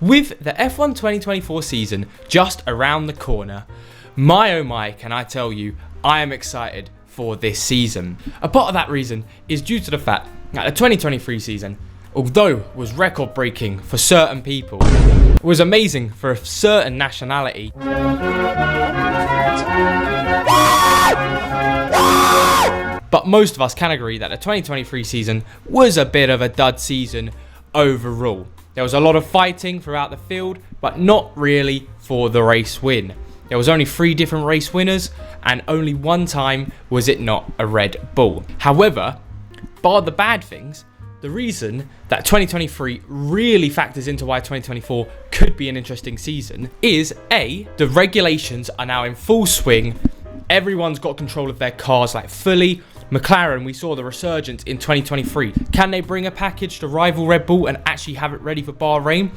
With the F1 2024 season just around the corner, my oh my, can I tell you, I am excited for this season. A part of that reason is due to the fact that the 2023 season, although was record breaking for certain people, was amazing for a certain nationality. But most of us can agree that the 2023 season was a bit of a dud season overall. There was a lot of fighting throughout the field, but not really for the race win. There was only 3 different race winners, and only one time was it not a Red Bull. However, bar the bad things, the reason that 2023 really factors into why 2024 could be an interesting season is A, the regulations are now in full swing. Everyone's got control of their cars like fully. McLaren, we saw the resurgence in 2023. Can they bring a package to rival Red Bull and actually have it ready for Bahrain?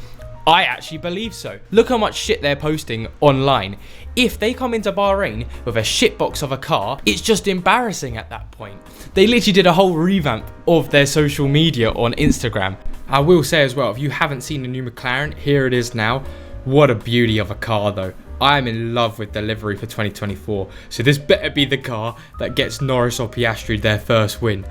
I actually believe so. Look how much shit they're posting online. If they come into Bahrain with a shitbox of a car, it's just embarrassing at that point. They literally did a whole revamp of their social media on Instagram. I will say as well, if you haven't seen the new McLaren, here it is now. What a beauty of a car though. I am in love with the livery for 2024. So this better be the car that gets Norris or Piastri their first win.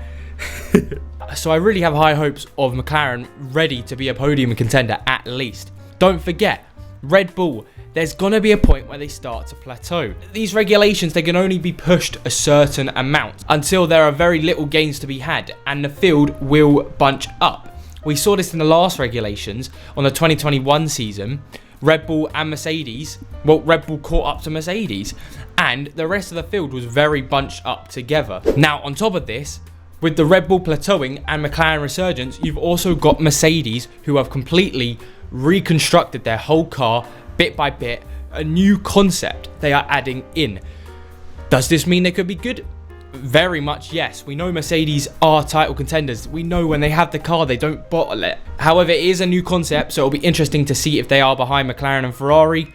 So I really have high hopes of McLaren ready to be a podium contender at least. Don't forget, Red Bull, there's going to be a point where they start to plateau. These regulations, they can only be pushed a certain amount until there are very little gains to be had and the field will bunch up. We saw this in the last regulations on the 2021 season. Red Bull and Mercedes, well, Red Bull caught up to Mercedes and the rest of the field was very bunched up together. Now, on top of this, with the Red Bull plateauing and McLaren resurgence, you've also got Mercedes who have completely reconstructed their whole car bit by bit, a new concept they are adding in. Does this mean they could be good? Very much yes. We know Mercedes are title contenders. We know when they have the car, they don't bottle it. However, it is a new concept, so it'll be interesting to see if they are behind McLaren and Ferrari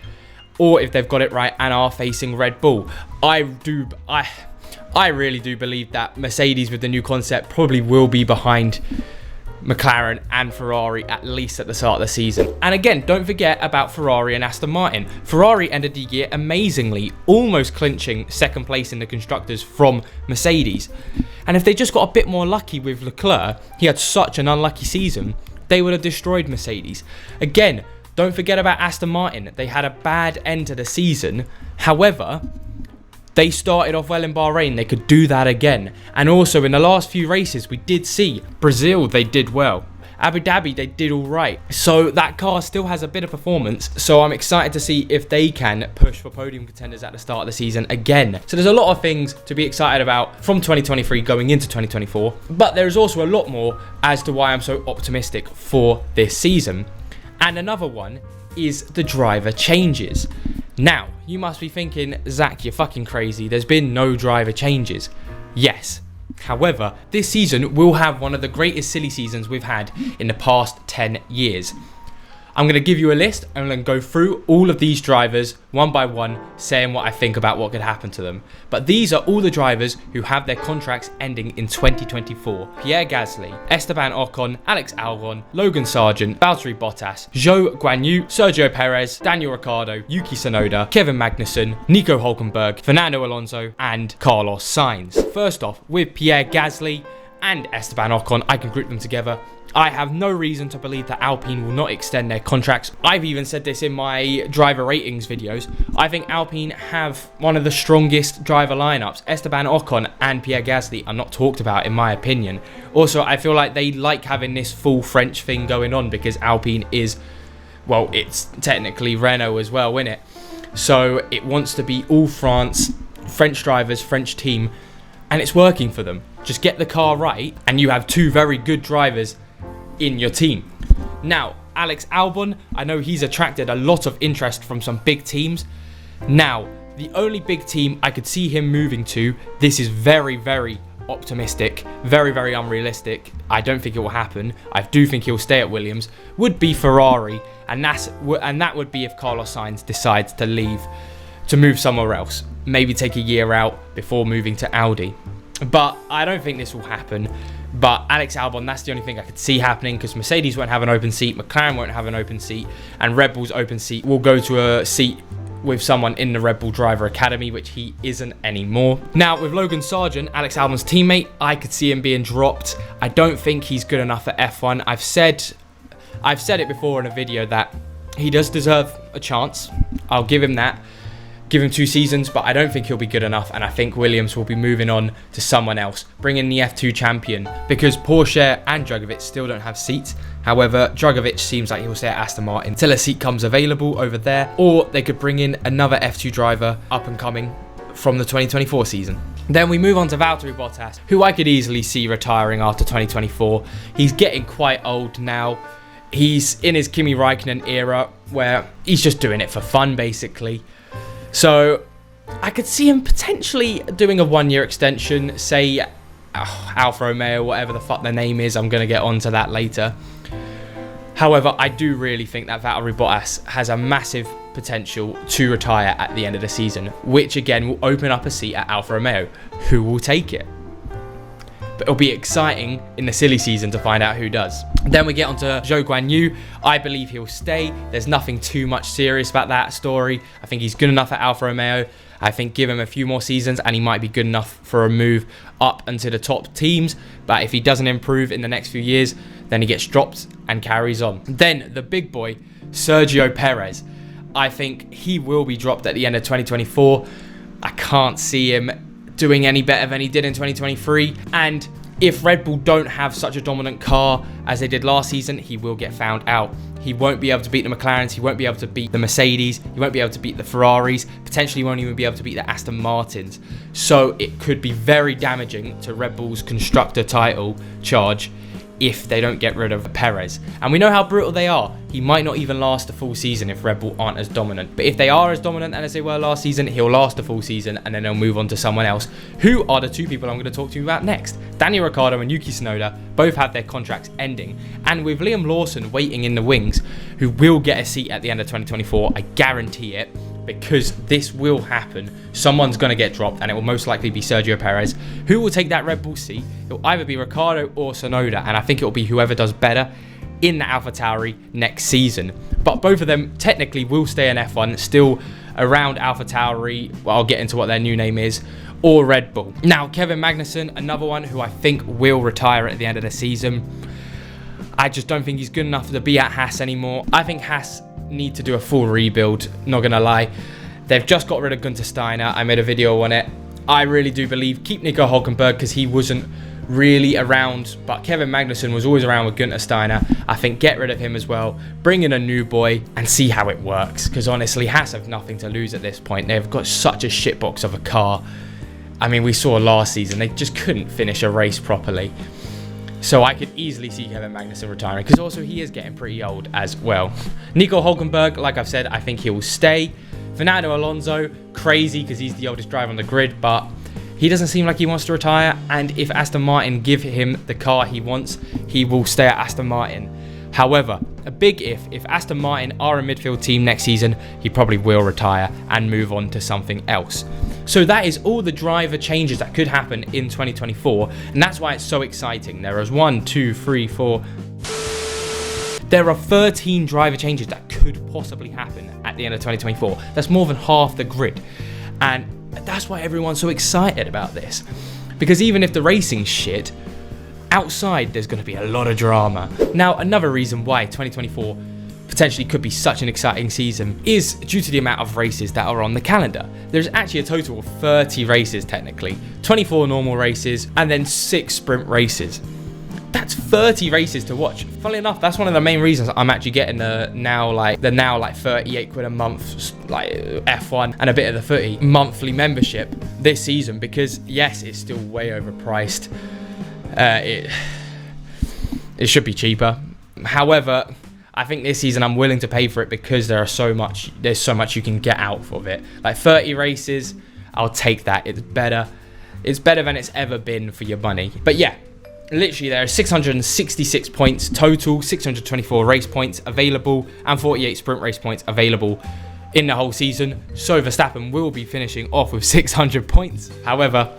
or if they've got it right and are facing Red Bull. I really do believe that Mercedes with the new concept probably will be behind McLaren and Ferrari at least at the start of the season. And again, don't forget about Ferrari and Aston Martin. Ferrari ended the year amazingly, almost clinching second place in the constructors from Mercedes. And if they just got a bit more lucky with Leclerc, he had such an unlucky season, they would have destroyed Mercedes. Again, don't forget about Aston Martin. They had a bad end to the season. However, they started off well in Bahrain. They could do that again. And also in the last few races, we did see Brazil, they did well. Abu Dhabi, they did all right. So that car still has a bit of performance. So I'm excited to see if they can push for podium contenders at the start of the season again. So there's a lot of things to be excited about from 2023 going into 2024. But there's also a lot more as to why I'm so optimistic for this season. And another one is the driver changes. Now, you must be thinking, Zach, you're fucking crazy. There's been no driver changes. Yes. However, this season will have one of the greatest silly seasons we've had in the past 10 years. I'm going to give you a list. I'm going to go through all of these drivers one by one, saying what I think about what could happen to them. But these are all the drivers who have their contracts ending in 2024. Pierre Gasly, Esteban Ocon, Alex Albon, Logan Sargent, Valtteri Bottas, Zhou Guanyu, Sergio Perez, Daniel Ricciardo, Yuki Tsunoda, Kevin Magnussen, Nico Hülkenberg, Fernando Alonso, and Carlos Sainz. First off, with Pierre Gasly and Esteban Ocon, I can group them together. I have no reason to believe that Alpine will not extend their contracts. I've even said this in my driver ratings videos. I think Alpine have one of the strongest driver lineups. Esteban Ocon and Pierre Gasly are not talked about in my opinion. Also, I feel like they like having this full French thing going on because Alpine is, well, it's technically Renault as well, isn't it? So it wants to be all France, French drivers, French team, and it's working for them. Just get the car right and you have 2 very good drivers in your team. Now, Alex Albon, I know he's attracted a lot of interest from some big teams. Now, the only big team I could see him moving to, this is very, very optimistic, very, very unrealistic. I don't think it will happen. I do think he'll stay at Williams, would be Ferrari, and that would be if Carlos Sainz decides to leave to move somewhere else. Maybe take a year out before moving to Audi. But I don't think this will happen. But Alex Albon, that's the only thing I could see happening, because Mercedes won't have an open seat, McLaren won't have an open seat, and Red Bull's open seat will go to a seat with someone in the Red Bull Driver Academy, which he isn't anymore. Now, with Logan Sargent, Alex Albon's teammate, I could see him being dropped. I don't think he's good enough for F1. I've said it before in a video that he does deserve a chance. I'll give him that. Give him 2 seasons, but I don't think he'll be good enough, and I think Williams will be moving on to someone else, bringing the F2 champion, because Porsche and Drugovich still don't have seats. However, Drugovich seems like he'll stay at Aston Martin until a seat comes available over there, or they could bring in another F2 driver up and coming from the 2024 season. Then we move on to Valtteri Bottas, who I could easily see retiring after 2024. He's getting quite old now. He's in his Kimi Räikkönen era, where he's just doing it for fun, basically. So I could see him potentially doing a 1-year extension, say Alfa Romeo, whatever the fuck their name is. I'm going to get onto that later. However, I do really think that Valtteri Bottas has a massive potential to retire at the end of the season, which again will open up a seat at Alfa Romeo. Who will take it? But it'll be exciting in the silly season to find out who does. Then we get onto Zhou Guanyu. I believe he'll stay. There's nothing too much serious about that story. I think he's good enough at Alfa Romeo. I think give him a few more seasons and he might be good enough for a move up into the top teams. But if he doesn't improve in the next few years, then he gets dropped and carries on. Then the big boy, Sergio Perez. I think he will be dropped at the end of 2024. I can't see him doing any better than he did in 2023, and if Red Bull don't have such a dominant car as they did last season, he will get found out. He won't be able to beat the McLarens, he won't be able to beat the Mercedes, he won't be able to beat the Ferraris, potentially won't even be able to beat the Aston Martins. So it could be very damaging to Red Bull's constructor title charge if they don't get rid of Perez. And we know how brutal they are. He might not even last a full season if Red Bull aren't as dominant. But if they are as dominant as they were last season, he'll last a full season and then they'll move on to someone else. Who are the 2 people I'm going to talk to you about next? Daniel Ricciardo and Yuki Tsunoda both have their contracts ending. And with Liam Lawson waiting in the wings, who will get a seat at the end of 2024, I guarantee it, because this will happen. Someone's going to get dropped and it will most likely be Sergio Perez. Who will take that Red Bull seat? It'll either be Ricciardo or Tsunoda, and I think it'll be whoever does better in the AlphaTauri next season. But both of them technically will stay in F1, still around AlphaTauri. Well, I'll get into what their new name is, or Red Bull. Now, Kevin Magnussen, another one who I think will retire at the end of the season. I just don't think he's good enough to be at Haas anymore. I think Haas need to do a full rebuild, not gonna lie. They've just got rid of Gunther Steiner. I made a video on it. I really do believe keep Nico Hülkenberg because he wasn't really around, but Kevin Magnussen was always around with Gunther Steiner. I think get rid of him as well, bring in a new boy and see how it works, because honestly Haas have nothing to lose at this point. They've got such a shitbox of a car. I mean, we saw last season they just couldn't finish a race properly. So I could easily see Kevin Magnussen retiring, because also he is getting pretty old as well. Nico Hülkenberg, like I've said, I think he will stay. Fernando Alonso, crazy because he's the oldest driver on the grid, but he doesn't seem like he wants to retire. And if Aston Martin give him the car he wants, he will stay at Aston Martin. However, a big if Aston Martin are a midfield team next season, he probably will retire and move on to something else. So that is all the driver changes that could happen in 2024, and that's why it's so exciting. There is 1, 2, 3, 4. There are 13 driver changes that could possibly happen at the end of 2024. That's more than half the grid, and that's why everyone's so excited about this. Because even if the racing's shit, outside there's going to be a lot of drama. Now, another reason why 2024 potentially could be such an exciting season is due to the amount of races that are on the calendar. There's actually a total of 30 races technically, 24 normal races and then 6 sprint races. That's 30 races to watch. Funnily enough, that's one of the main reasons I'm actually getting the now 38 quid a month like F1 and a bit of the footy monthly membership this season, because yes, it's still way overpriced. It should be cheaper. However, I think this season I'm willing to pay for it because there's so much you can get out of it. Like 30 races, I'll take that. It's better than it's ever been for your money. But yeah, literally there are 666 points total, 624 race points available and 48 sprint race points available in the whole season. So Verstappen will be finishing off with 600 points. However,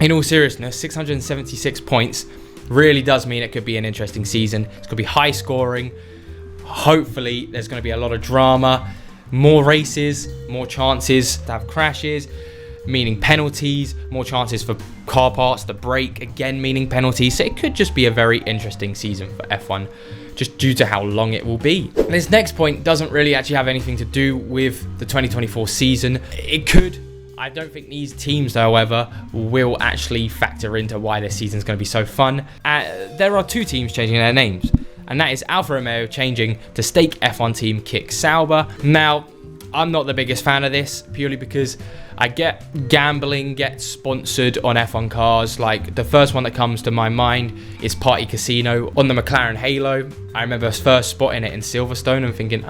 in all seriousness, 676 points really does mean it could be an interesting season. It's going to be high scoring. Hopefully, there's going to be a lot of drama, more races, more chances to have crashes, meaning penalties, more chances for car parts to break, again meaning penalties. So it could just be a very interesting season for F1, just due to how long it will be. And this next point doesn't really actually have anything to do with the 2024 season. It could. I don't think these teams, however, will actually factor into why this season is going to be so fun. There are two teams changing their names, and that is Alfa Romeo changing to stake F1 team Kick Sauber. Now, I'm not the biggest fan of this, purely because I get gambling gets sponsored on F1 cars. Like, the first one that comes to my mind is Party Casino on the McLaren Halo. I remember first spotting it in Silverstone and thinking,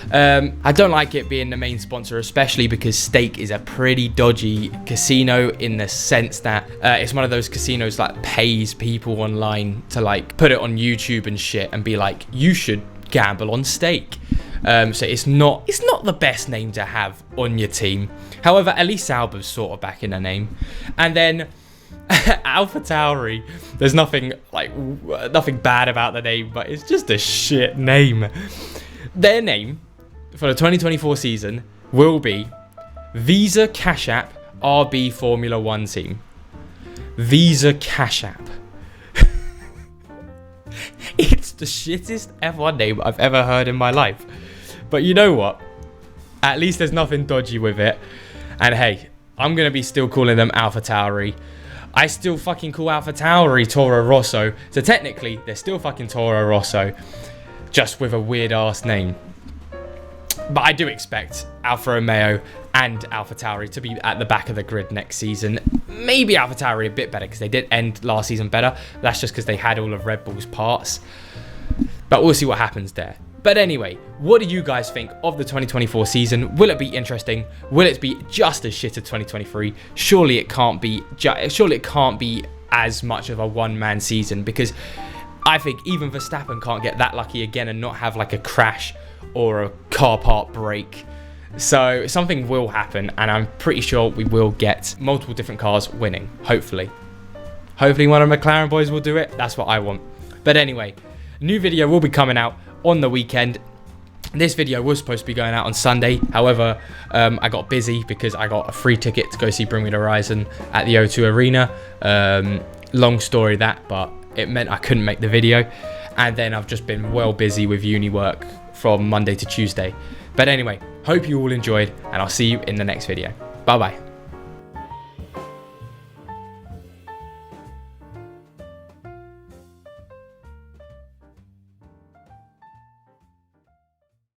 I don't like it being the main sponsor, especially because Stake is a pretty dodgy casino in the sense that it's one of those casinos that pays people online to like put it on YouTube and shit and be like, you should gamble on Stake. So it's not the best name to have on your team. However, at least Sauber's sort of back in the name. And then AlphaTauri, there's nothing bad about the name, but it's just a shit name. Their name for the 2024 season will be Visa Cash App RB Formula 1 team. Visa Cash App. It's the shittest F1 name I've ever heard in my life. But you know what? At least there's nothing dodgy with it. And hey, I'm going to be still calling them AlphaTauri. I still fucking call AlphaTauri Toro Rosso. So technically, they're still fucking Toro Rosso, just with a weird ass name. But I do expect Alfa Romeo and AlphaTauri to be at the back of the grid next season. Maybe AlphaTauri a bit better because they did end last season better. That's just because they had all of Red Bull's parts. But we'll see what happens there. But anyway, what do you guys think of the 2024 season? Will it be interesting? Will it be just as shit as 2023? Surely it can't be as much of a one-man season, because I think even Verstappen can't get that lucky again and not have like a crash or a car part break. So something will happen, and I'm pretty sure we will get multiple different cars winning, hopefully. Hopefully one of the McLaren boys will do it. That's what I want. But anyway, new video will be coming out on the weekend. This video was supposed to be going out on Sunday. However, I got busy because I got a free ticket to go see Bring Me the Horizon at the O2 Arena. Long story that, but it meant I couldn't make the video. And then I've just been well busy with uni work from Monday to Tuesday. But anyway, hope you all enjoyed, and I'll see you in the next video. Bye bye.